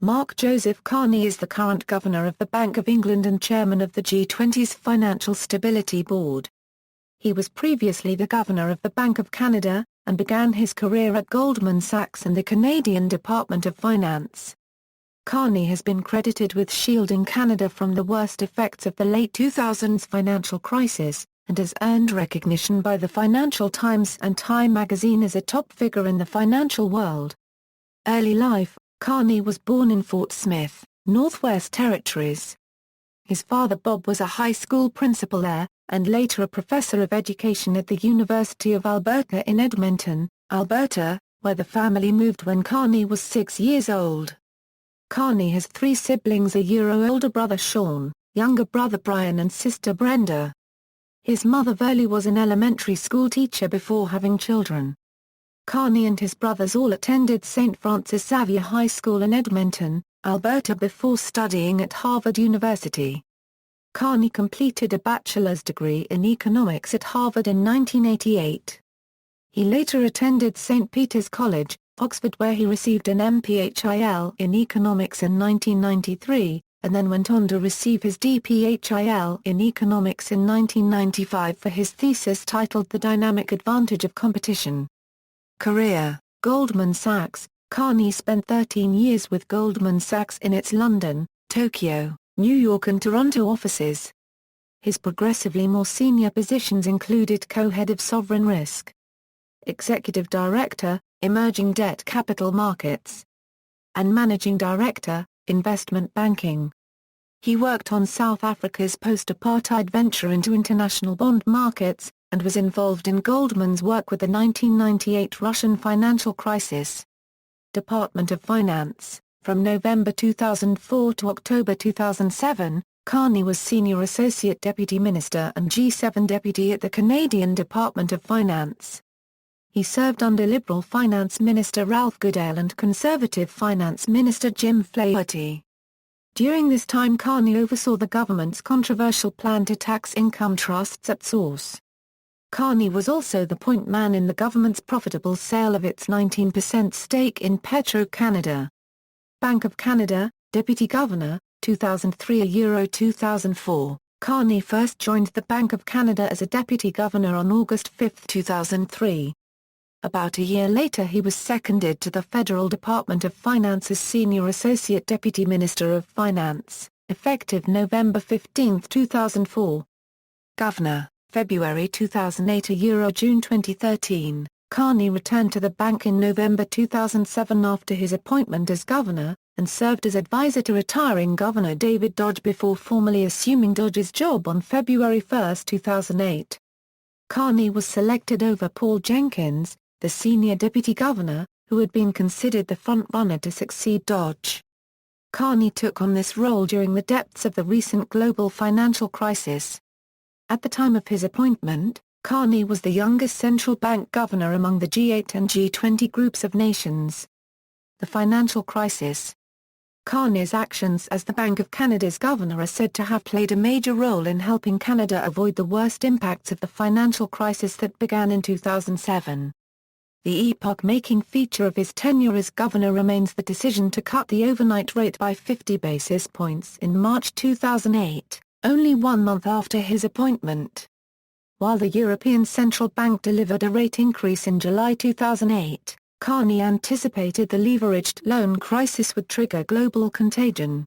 Mark Joseph Carney is the current Governor of the Bank of England and Chairman of the G20's Financial Stability Board. He was previously the Governor of the Bank of Canada, and began his career at Goldman Sachs and the Canadian Department of Finance. Carney has been credited with shielding Canada from the worst effects of the late 2000s financial crisis, and has earned recognition by the Financial Times and Time magazine as a top figure in the financial world. Early life: Carney was born in Fort Smith, Northwest Territories. His father Bob was a high school principal there, and later a professor of education at the University of Alberta in Edmonton, Alberta, where the family moved when Carney was 6 years old. Carney has 3 siblings: a year older brother Sean, younger brother Brian and sister Brenda. His mother Verlie was an elementary school teacher before having children. Carney and his brothers all attended St. Francis Xavier High School in Edmonton, Alberta before studying at Harvard University. Carney completed a bachelor's degree in economics at Harvard in 1988. He later attended St. Peter's College, Oxford, where he received an MPhil in economics in 1993, and then went on to receive his DPhil in economics in 1995 for his thesis titled The Dynamic Advantage of Competition. Career: Goldman Sachs. Carney spent 13 years with Goldman Sachs in its London, Tokyo, New York and Toronto offices. His progressively more senior positions included co-head of sovereign risk, executive director, emerging debt capital markets, and managing director, investment banking. He worked on South Africa's post-apartheid venture into international bond markets, and was involved in Goldman's work with the 1998 Russian financial crisis. Department of Finance. From November 2004 to October 2007, Carney was Senior Associate Deputy Minister and G7 Deputy at the Canadian Department of Finance. He served under Liberal Finance Minister Ralph Goodale and Conservative Finance Minister Jim Flaherty. During this time Carney oversaw the government's controversial plan to tax income trusts at source. Carney was also the point man in the government's profitable sale of its 19% stake in Petro-Canada. Bank of Canada, Deputy Governor, 2003–2004. Carney first joined the Bank of Canada as a Deputy Governor on August 5, 2003. About a year later he was seconded to the Federal Department of Finance as Senior Associate Deputy Minister of Finance, effective November 15, 2004. Governor, February 2008–June 2013. Carney returned to the bank in November 2007 after his appointment as governor, and served as advisor to retiring Governor David Dodge before formally assuming Dodge's job on February 1, 2008. Carney was selected over Paul Jenkins, the senior deputy governor, who had been considered the front-runner to succeed Dodge. Carney took on this role during the depths of the recent global financial crisis. At the time of his appointment, Carney was the youngest central bank governor among the G8 and G20 groups of nations. The financial crisis. Carney's actions as the Bank of Canada's governor are said to have played a major role in helping Canada avoid the worst impacts of the financial crisis that began in 2007. The epoch-making feature of his tenure as governor remains the decision to cut the overnight rate by 50 basis points in March 2008. Only 1 month after his appointment. While the European Central Bank delivered a rate increase in July 2008, Carney anticipated the leveraged loan crisis would trigger global contagion.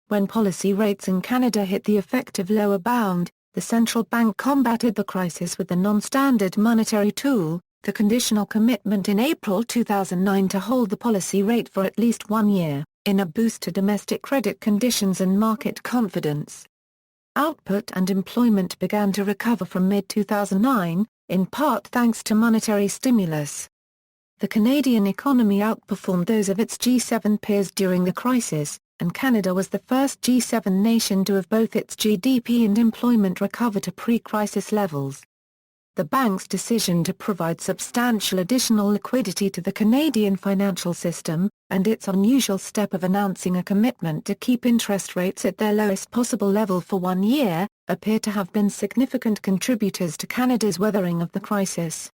When policy rates in Canada hit the effective lower bound, the central bank combated the crisis with the non-standard monetary tool, the conditional commitment in April 2009 to hold the policy rate for at least 1 year, in a boost to domestic credit conditions and market confidence. Output and employment began to recover from mid-2009, in part thanks to monetary stimulus. The Canadian economy outperformed those of its G7 peers during the crisis, and Canada was the first G7 nation to have both its GDP and employment recover to pre-crisis levels. The bank's decision to provide substantial additional liquidity to the Canadian financial system, and its unusual step of announcing a commitment to keep interest rates at their lowest possible level for 1 year, appear to have been significant contributors to Canada's weathering of the crisis.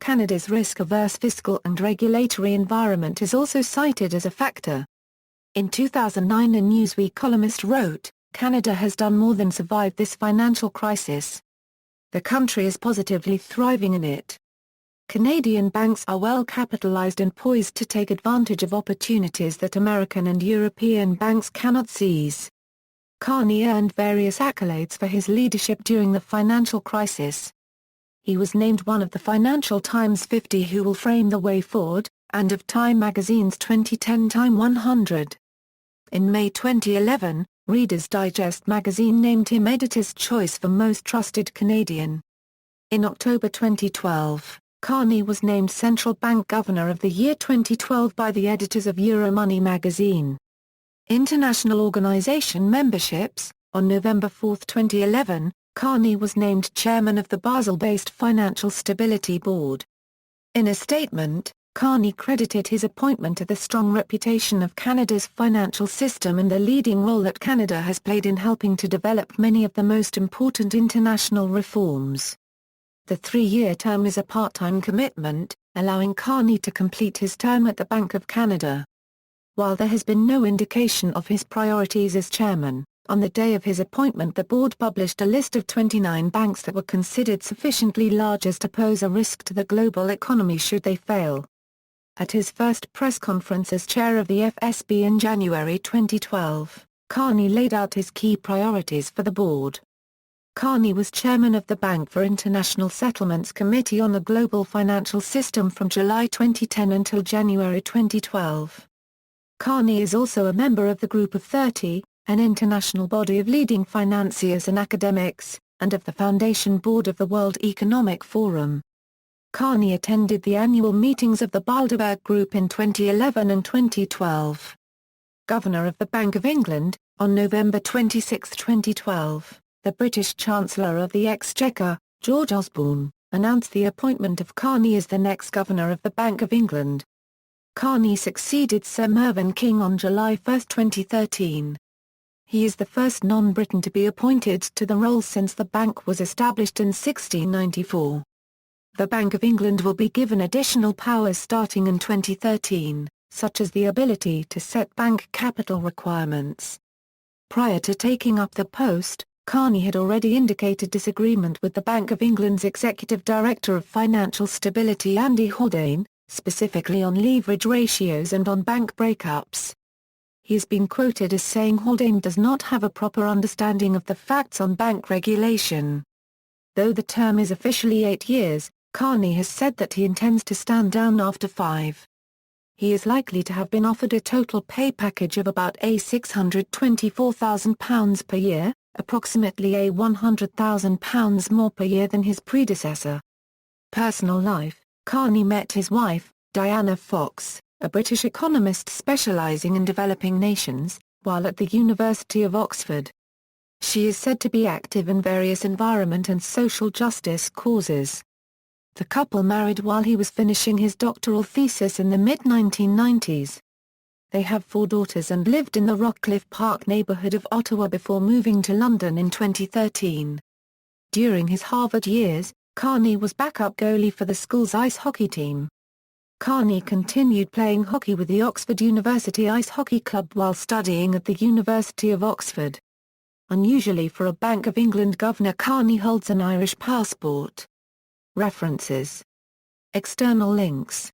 Canada's risk-averse fiscal and regulatory environment is also cited as a factor. In 2009, a Newsweek columnist wrote, "Canada has done more than survive this financial crisis. The country is positively thriving in it." Canadian banks are well capitalized and poised to take advantage of opportunities that American and European banks cannot seize. Carney earned various accolades for his leadership during the financial crisis. He was named one of the Financial Times 50 who will frame the way forward, and of Time magazine's 2010 Time 100. In May 2011, Reader's Digest magazine named him Editor's Choice for Most Trusted Canadian. In October 2012, Carney was named Central Bank Governor of the Year 2012 by the editors of Euromoney magazine. International organization memberships. On November 4, 2011, Carney was named chairman of the Basel-based Financial Stability Board. In a statement, Carney credited his appointment to the strong reputation of Canada's financial system and the leading role that Canada has played in helping to develop many of the most important international reforms. The three-year term is a part-time commitment, allowing Carney to complete his term at the Bank of Canada. While there has been no indication of his priorities as chairman, on the day of his appointment the board published a list of 29 banks that were considered sufficiently large as to pose a risk to the global economy should they fail. At his first press conference as chair of the FSB in January 2012, Carney laid out his key priorities for the board. Carney was chairman of the Bank for International Settlements Committee on the Global Financial System from July 2010 until January 2012. Carney is also a member of the Group of 30, an international body of leading financiers and academics, and of the Foundation Board of the World Economic Forum. Carney attended the annual meetings of the Bilderberg Group in 2011 and 2012. Governor of the Bank of England. On November 26, 2012, the British Chancellor of the Exchequer, George Osborne, announced the appointment of Carney as the next Governor of the Bank of England. Carney succeeded Sir Mervyn King on July 1, 2013. He is the first non-Briton to be appointed to the role since the bank was established in 1694. The Bank of England will be given additional powers starting in 2013, such as the ability to set bank capital requirements. Prior to taking up the post, Carney had already indicated disagreement with the Bank of England's Executive Director of Financial Stability Andy Haldane, specifically on leverage ratios and on bank breakups. He has been quoted as saying Haldane does not have a proper understanding of the facts on bank regulation. Though the term is officially 8 years, Carney has said that he intends to stand down after 5. He is likely to have been offered a total pay package of about £624,000 per year, approximately £100,000 more per year than his predecessor. Personal life. Carney met his wife, Diana Fox, a British economist specialising in developing nations, while at the University of Oxford. She is said to be active in various environment and social justice causes. The couple married while he was finishing his doctoral thesis in the mid-1990s. They have 4 daughters and lived in the Rockcliffe Park neighbourhood of Ottawa before moving to London in 2013. During his Harvard years, Carney was backup goalie for the school's ice hockey team. Carney continued playing hockey with the Oxford University Ice Hockey Club while studying at the University of Oxford. Unusually for a Bank of England governor, Carney holds an Irish passport. References. External links.